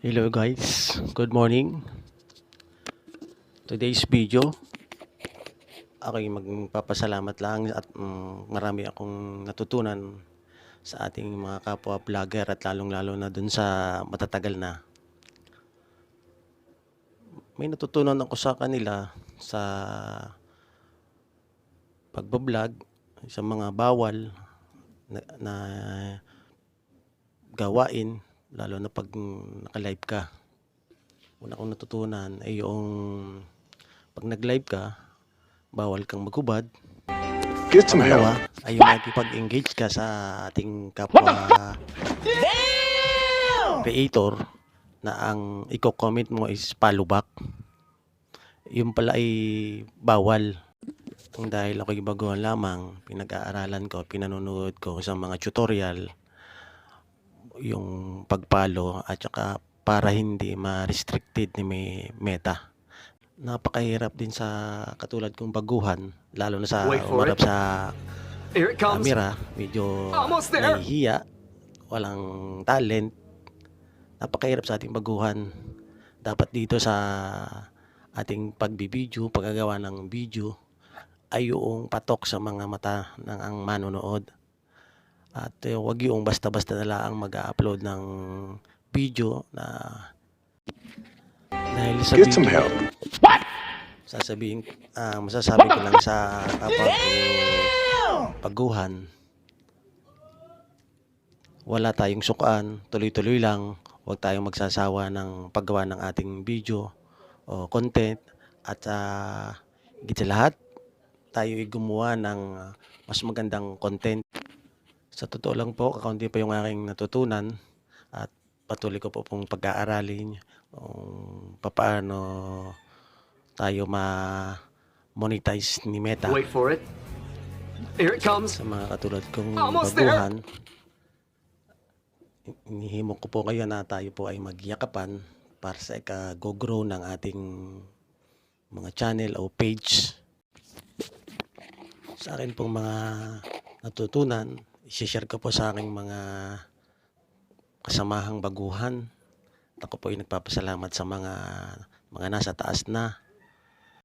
Hello guys, good morning. Today's video, ako'y magpapasalamat lang at marami akong natutunan sa ating mga kapwa vlogger at lalong-lalo na dun sa matatagal na. May natutunan ako sa kanila sa pagbablog, sa mga bawal na gawain, lalo na pag naka-live ka. Una kong natutunan ay yung pag nag-live ka, bawal kang maghubad. Get some help. Pangalawa ay yung makikipag-engage ka sa ating kapwa creator na ang i-comment mo is follow back. Yung pala ay bawal. Kung dahil ako'y baguhan lamang, pinag-aaralan ko, pinanonood ko sa mga tutorial yung pag-follow at saka para hindi ma-restricted ni Meta. Napakahirap din sa katulad kong baguhan, lalo na sa umarap sa camera, medyo nahihiya, walang talent. Napakahirap sa ating baguhan. Dapat dito sa ating pagbibideo, paggagawa ng video ay yung patok sa mga mata ng ang manonood. At wag yung basta-basta na lang mag-upload ng video na dahil sa Get some video help. masasabi ko lang sa kapag paguhan, wala tayong sukaan, tuloy-tuloy lang, huwag tayong magsasawa ng paggawa ng ating video o content at higit sa lahat, tayo ay gumawa ng mas magandang content. Sa totoo lang po, kakaunti pa yung aking natutunan at patuloy ko po pong pag-aaralin kung paano tayo ma-monetize ni Meta. Wait for it. Here it comes. Sa mga katulad kong Almost baguhan, inihimo ko po kayo na tayo po ay magyakapan para sa ika-go-grow ng ating mga channel o page. Sa akin pong mga natutunan, i-share ko po sa aking mga kasamahang baguhan. Ako po ay nagpapasalamat sa mga nasa taas na